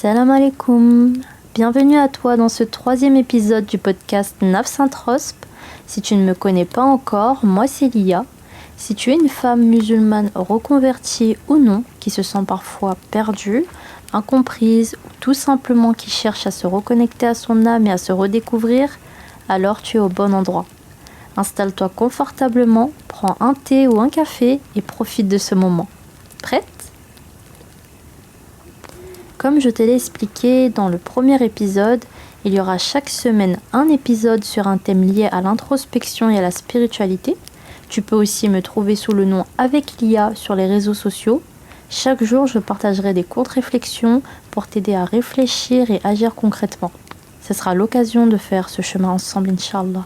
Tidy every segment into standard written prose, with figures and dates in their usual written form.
Salam alaikum. Bienvenue à toi dans ce 3e épisode du podcast Nafs Introsp. Si tu ne me connais pas encore, moi c'est Lia. Si tu es une femme musulmane reconvertie ou non, qui se sent parfois perdue, incomprise ou tout simplement qui cherche à se reconnecter à son âme et à se redécouvrir, alors tu es au bon endroit. Installe-toi confortablement, prends un thé ou un café et profite de ce moment. Prête ? Comme je te l'ai expliqué dans le premier épisode, il y aura chaque semaine un épisode sur un thème lié à l'introspection et à la spiritualité. Tu peux aussi me trouver sous le nom Avec Lia sur les réseaux sociaux. Chaque jour, je partagerai des courtes réflexions pour t'aider à réfléchir et agir concrètement. Ce sera l'occasion de faire ce chemin ensemble, Inch'Allah.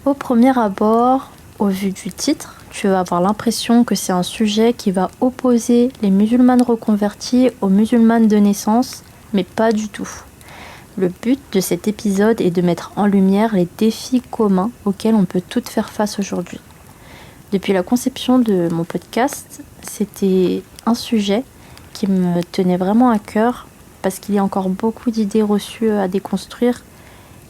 Au premier abord, au vu du titre, tu vas avoir l'impression que c'est un sujet qui va opposer les musulmanes reconverties aux musulmanes de naissance, mais pas du tout. Le but de cet épisode est de mettre en lumière les défis communs auxquels on peut toutes faire face aujourd'hui. Depuis la conception de mon podcast, c'était un sujet qui me tenait vraiment à cœur parce qu'il y a encore beaucoup d'idées reçues à déconstruire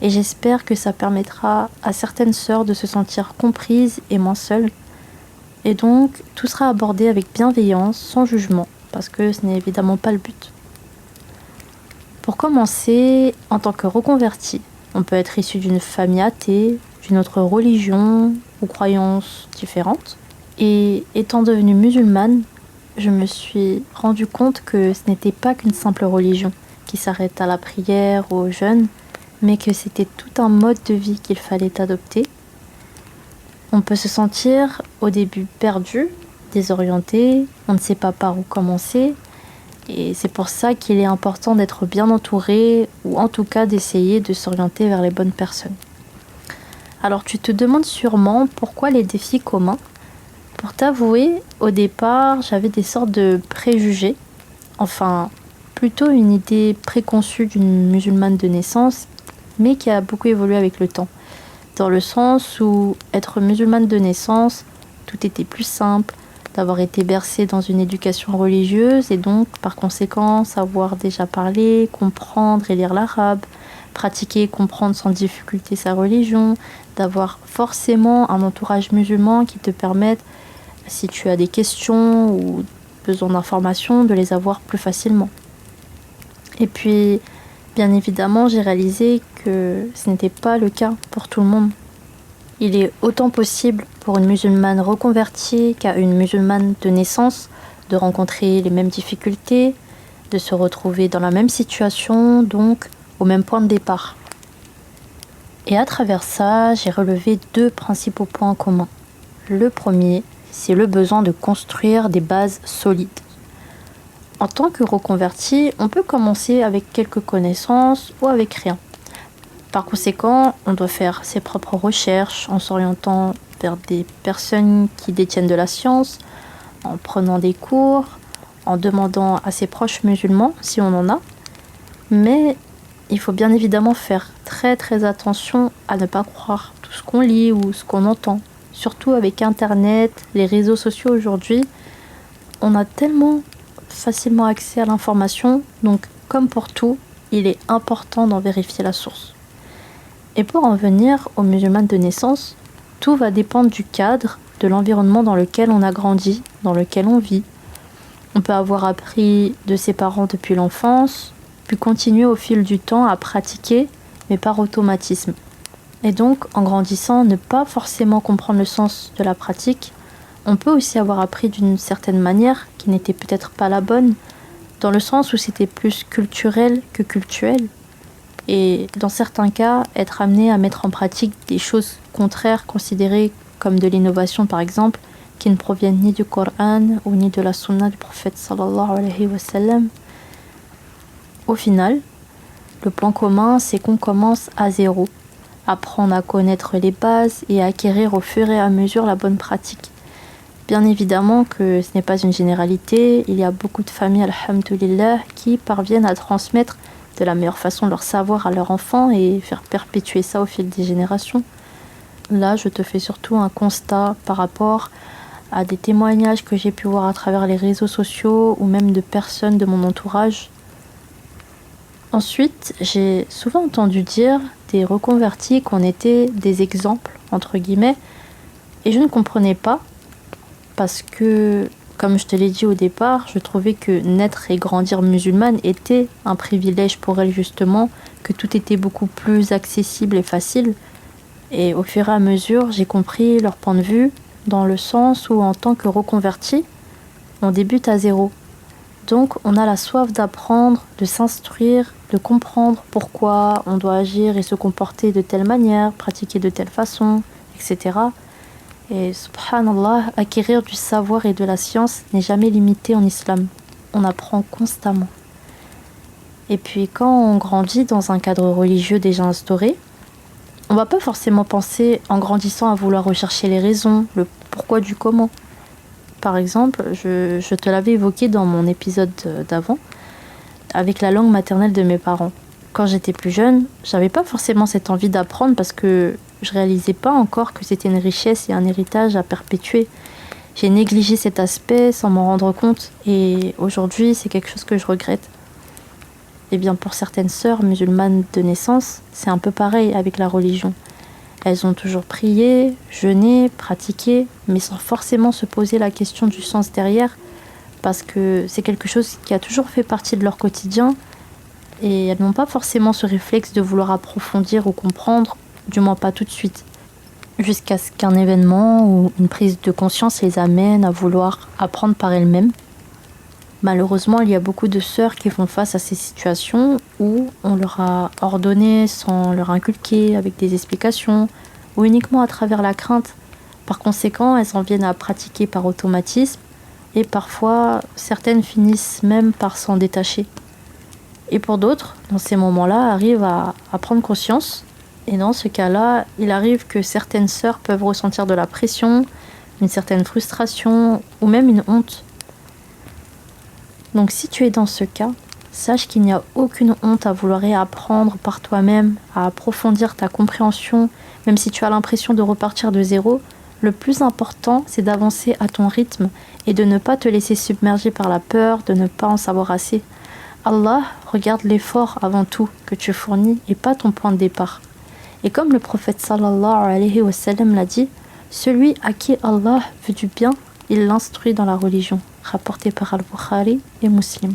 et j'espère que ça permettra à certaines sœurs de se sentir comprises et moins seules. Et donc, tout sera abordé avec bienveillance, sans jugement, parce que ce n'est évidemment pas le but. Pour commencer, en tant que reconverti, on peut être issu d'une famille athée, d'une autre religion ou croyance différente. Et étant devenue musulmane, je me suis rendu compte que ce n'était pas qu'une simple religion qui s'arrête à la prière ou au jeûne, mais que c'était tout un mode de vie qu'il fallait adopter. On peut se sentir au début perdu, désorienté, on ne sait pas par où commencer. Et c'est pour ça qu'il est important d'être bien entouré ou en tout cas d'essayer de s'orienter vers les bonnes personnes. Alors tu te demandes sûrement pourquoi les défis communs. Pour t'avouer, au départ, j'avais des sortes de préjugés. Enfin, plutôt une idée préconçue d'une musulmane de naissance, mais qui a beaucoup évolué avec le temps. Dans le sens où être musulmane de naissance, tout était plus simple, d'avoir été bercée dans une éducation religieuse et donc par conséquent savoir déjà parler, comprendre et lire l'arabe, pratiquer et comprendre sans difficulté sa religion, d'avoir forcément un entourage musulman qui te permette, si tu as des questions ou besoin d'informations, de les avoir plus facilement. Et puis, bien évidemment, j'ai réalisé que ce n'était pas le cas pour tout le monde. Il est autant possible pour une musulmane reconvertie qu'à une musulmane de naissance de rencontrer les mêmes difficultés, de se retrouver dans la même situation, donc au même point de départ. Et à travers ça, j'ai relevé 2 principaux points communs. Le premier, c'est le besoin de construire des bases solides. En tant que reconverti, on peut commencer avec quelques connaissances ou avec rien. Par conséquent, on doit faire ses propres recherches en s'orientant vers des personnes qui détiennent de la science, en prenant des cours, en demandant à ses proches musulmans si on en a. Mais il faut bien évidemment faire très très attention à ne pas croire tout ce qu'on lit ou ce qu'on entend. Surtout avec Internet, les réseaux sociaux aujourd'hui, on a tellement facilement accès à l'information, donc comme pour tout, il est important d'en vérifier la source. Et pour en venir aux musulmanes de naissance, tout va dépendre du cadre, de l'environnement dans lequel on a grandi, dans lequel on vit. On peut avoir appris de ses parents depuis l'enfance, puis continuer au fil du temps à pratiquer, mais par automatisme. Et donc, en grandissant, ne pas forcément comprendre le sens de la pratique. On peut aussi avoir appris d'une certaine manière qui n'était peut-être pas la bonne, dans le sens où c'était plus culturel que cultuel. Et dans certains cas, être amené à mettre en pratique des choses contraires considérées comme de l'innovation par exemple, qui ne proviennent ni du Coran ou ni de la Sunna du prophète sallallahu alayhi wa sallam. Au final, le point commun, c'est qu'on commence à zéro, apprendre à connaître les bases et à acquérir au fur et à mesure la bonne pratique. Bien évidemment que ce n'est pas une généralité, il y a beaucoup de familles, alhamdoulilah, qui parviennent à transmettre de la meilleure façon leur savoir à leurs enfants et faire perpétuer ça au fil des générations. Là, je te fais surtout un constat par rapport à des témoignages que j'ai pu voir à travers les réseaux sociaux ou même de personnes de mon entourage. Ensuite, j'ai souvent entendu dire des reconvertis qu'on était des exemples, entre guillemets, et je ne comprenais pas parce que, comme je te l'ai dit au départ, je trouvais que naître et grandir musulmane était un privilège pour elles justement, que tout était beaucoup plus accessible et facile. Et au fur et à mesure, j'ai compris leur point de vue dans le sens où en tant que reconverti, on débute à zéro. Donc on a la soif d'apprendre, de s'instruire, de comprendre pourquoi on doit agir et se comporter de telle manière, pratiquer de telle façon, etc. Et subhanallah, acquérir du savoir et de la science n'est jamais limité en islam. On apprend constamment. Et puis quand on grandit dans un cadre religieux déjà instauré, on va pas forcément penser en grandissant à vouloir rechercher les raisons, le pourquoi du comment. Par exemple, je te l'avais évoqué dans mon épisode d'avant, avec la langue maternelle de mes parents. Quand j'étais plus jeune, j'avais pas forcément cette envie d'apprendre parce que je réalisais pas encore que c'était une richesse et un héritage à perpétuer. J'ai négligé cet aspect sans m'en rendre compte et aujourd'hui c'est quelque chose que je regrette. Et bien pour certaines sœurs musulmanes de naissance, c'est un peu pareil avec la religion. Elles ont toujours prié, jeûné, pratiqué, mais sans forcément se poser la question du sens derrière, parce que c'est quelque chose qui a toujours fait partie de leur quotidien, et elles n'ont pas forcément ce réflexe de vouloir approfondir ou comprendre, du moins pas tout de suite, jusqu'à ce qu'un événement ou une prise de conscience les amène à vouloir apprendre par elles-mêmes. Malheureusement, il y a beaucoup de sœurs qui font face à ces situations où on leur a ordonné sans leur inculquer, avec des explications, ou uniquement à travers la crainte. Par conséquent, elles en viennent à pratiquer par automatisme, et parfois, certaines finissent même par s'en détacher. Et pour d'autres, dans ces moments-là, arrivent à prendre conscience, et dans ce cas-là, il arrive que certaines sœurs peuvent ressentir de la pression, une certaine frustration, ou même une honte. Donc si tu es dans ce cas, sache qu'il n'y a aucune honte à vouloir réapprendre par toi-même, à approfondir ta compréhension, même si tu as l'impression de repartir de zéro. Le plus important, c'est d'avancer à ton rythme et de ne pas te laisser submerger par la peur, de ne pas en savoir assez. Allah regarde l'effort avant tout que tu fournis et pas ton point de départ. Et comme le prophète sallallahu alayhi wa sallam l'a dit, celui à qui Allah veut du bien, il l'instruit dans la religion. Rapporté par Al-Bukhari et Muslim.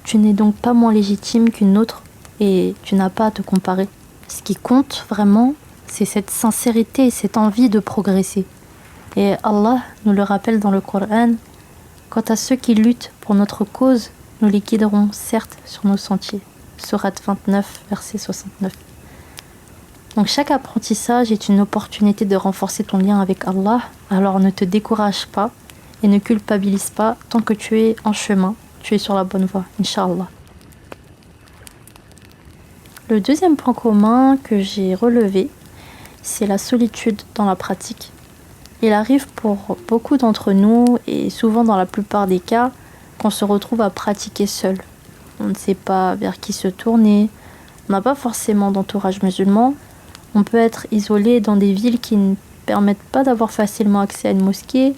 Tu n'es donc pas moins légitime qu'une autre et tu n'as pas à te comparer. Ce qui compte vraiment, c'est cette sincérité et cette envie de progresser. Et Allah nous le rappelle dans le Coran, quant à ceux qui luttent pour notre cause, nous les guiderons certes sur nos sentiers. Sourate 29, verset 69. Donc chaque apprentissage est une opportunité de renforcer ton lien avec Allah, alors ne te décourage pas et ne culpabilise pas tant que tu es en chemin, tu es sur la bonne voie, Inch'Allah. Le deuxième point commun que j'ai relevé, c'est la solitude dans la pratique. Il arrive pour beaucoup d'entre nous, et souvent dans la plupart des cas, qu'on se retrouve à pratiquer seul. On ne sait pas vers qui se tourner, on n'a pas forcément d'entourage musulman, on peut être isolé dans des villes qui ne permettent pas d'avoir facilement accès à une mosquée,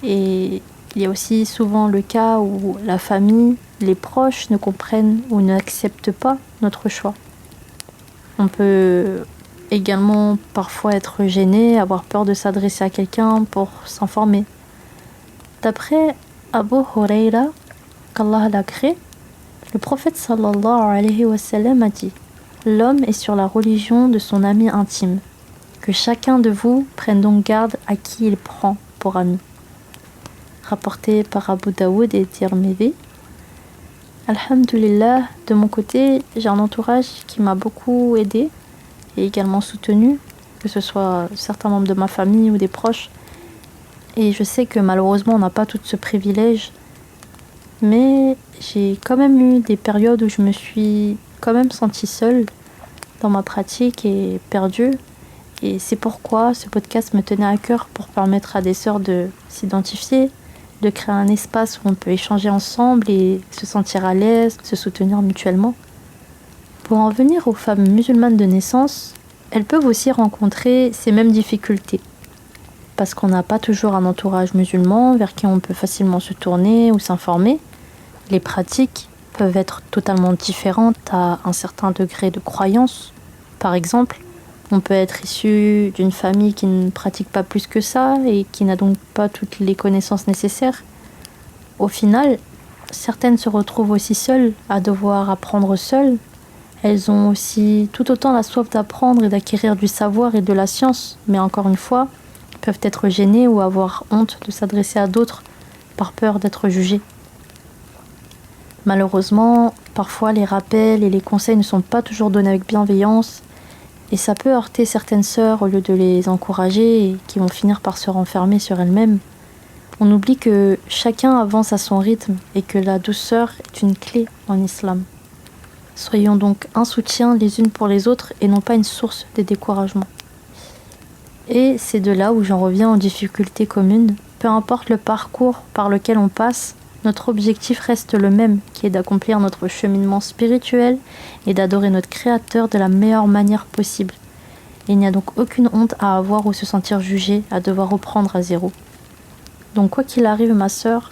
et il y a aussi souvent le cas où la famille, les proches ne comprennent ou n'acceptent pas notre choix. On peut également parfois être gêné, avoir peur de s'adresser à quelqu'un pour s'informer. D'après Abu Huraira, qu'Allah l'a créé, le prophète sallallahu alayhi wa sallam a dit: l'homme est sur la religion de son ami intime. Que chacun de vous prenne donc garde à qui il prend pour ami. Rapporté par Abu Daoud et Tirmidhi. Alhamdulillah, de mon côté, j'ai un entourage qui m'a beaucoup aidé et également soutenu, que ce soit certains membres de ma famille ou des proches. Et je sais que malheureusement, on n'a pas tout ce privilège, mais j'ai quand même eu des périodes où je me suis quand même sentie seule dans ma pratique et perdue. Et c'est pourquoi ce podcast me tenait à cœur, pour permettre à des sœurs de s'identifier, de créer un espace où on peut échanger ensemble et se sentir à l'aise, se soutenir mutuellement. Pour en venir aux femmes musulmanes de naissance, elles peuvent aussi rencontrer ces mêmes difficultés. parce qu'on n'a pas toujours un entourage musulman vers qui on peut facilement se tourner ou s'informer. Les pratiques peuvent être totalement différentes à un certain degré de croyance. Par exemple, on peut être issu d'une famille qui ne pratique pas plus que ça et qui n'a donc pas toutes les connaissances nécessaires. Au final, certaines se retrouvent aussi seules, à devoir apprendre seules. Elles ont aussi tout autant la soif d'apprendre et d'acquérir du savoir et de la science, mais encore une fois, peuvent être gênées ou avoir honte de s'adresser à d'autres par peur d'être jugées. Malheureusement, parfois les rappels et les conseils ne sont pas toujours donnés avec bienveillance et ça peut heurter certaines sœurs au lieu de les encourager et qui vont finir par se renfermer sur elles-mêmes. On oublie que chacun avance à son rythme et que la douceur est une clé en islam. Soyons donc un soutien les unes pour les autres et non pas une source de découragement. Et c'est de là où j'en reviens aux difficultés communes. Peu importe le parcours par lequel on passe, notre objectif reste le même, qui est d'accomplir notre cheminement spirituel et d'adorer notre Créateur de la meilleure manière possible. Il n'y a donc aucune honte à avoir ou se sentir jugé, à devoir reprendre à zéro. Donc quoi qu'il arrive ma sœur,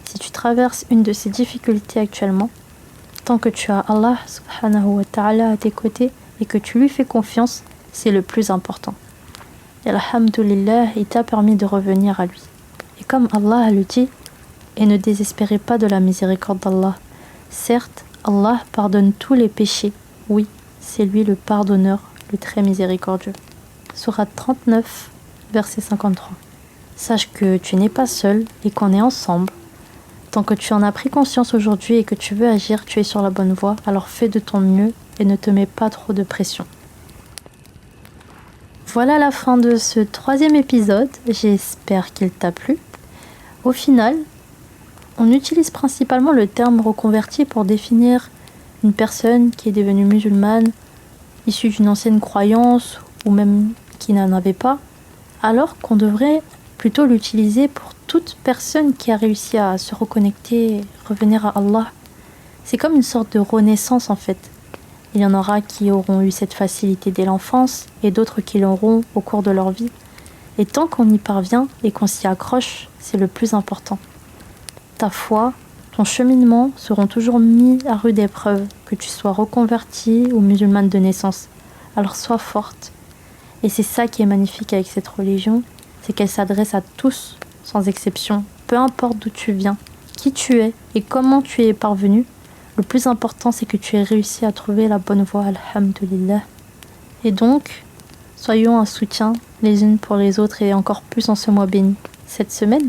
si tu traverses une de ces difficultés actuellement, tant que tu as Allah subhanahu wa ta'ala à tes côtés et que tu lui fais confiance, c'est le plus important. Et alhamdulillah, il t'a permis de revenir à lui. Et comme Allah le dit, et ne désespérez pas de la miséricorde d'Allah. Certes, Allah pardonne tous les péchés. Oui, c'est lui le pardonneur, le très miséricordieux. Sourate 39, verset 53. Sache que tu n'es pas seul et qu'on est ensemble. Tant que tu en as pris conscience aujourd'hui et que tu veux agir, tu es sur la bonne voie, alors fais de ton mieux et ne te mets pas trop de pression. Voilà la fin de ce 3e épisode, j'espère qu'il t'a plu. Au final, on utilise principalement le terme reconverti pour définir une personne qui est devenue musulmane, issue d'une ancienne croyance ou même qui n'en avait pas, alors qu'on devrait plutôt l'utiliser pour toute personne qui a réussi à se reconnecter, revenir à Allah. C'est comme une sorte de renaissance en fait. Il y en aura qui auront eu cette facilité dès l'enfance et d'autres qui l'auront au cours de leur vie. Et tant qu'on y parvient et qu'on s'y accroche, c'est le plus important. Ta foi, ton cheminement seront toujours mis à rude épreuve, que tu sois reconvertie ou musulmane de naissance. Alors sois forte. Et c'est ça qui est magnifique avec cette religion, c'est qu'elle s'adresse à tous, sans exception, peu importe d'où tu viens, qui tu es et comment tu y es parvenu. Le plus important, c'est que tu aies réussi à trouver la bonne voie, alhamdulillah. Et donc, soyons un soutien les unes pour les autres et encore plus en ce mois béni. Cette semaine,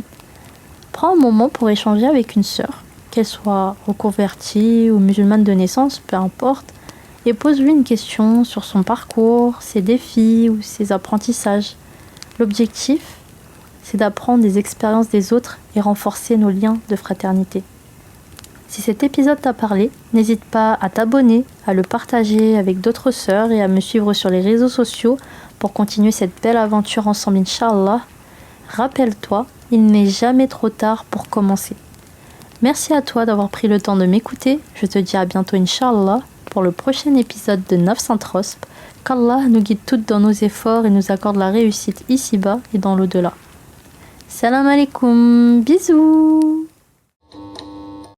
prends un moment pour échanger avec une sœur, qu'elle soit reconvertie ou musulmane de naissance, peu importe, et pose-lui une question sur son parcours, ses défis ou ses apprentissages. L'objectif, c'est d'apprendre des expériences des autres et renforcer nos liens de fraternité. Si cet épisode t'a parlé, n'hésite pas à t'abonner, à le partager avec d'autres sœurs et à me suivre sur les réseaux sociaux pour continuer cette belle aventure ensemble, Inch'Allah. Rappelle-toi, il n'est jamais trop tard pour commencer. Merci à toi d'avoir pris le temps de m'écouter. Je te dis à bientôt, Inch'Allah, pour le prochain épisode de Nafs qu'Allah nous guide toutes dans nos efforts et nous accorde la réussite ici-bas et dans l'au-delà. Salam alaikum, bisous.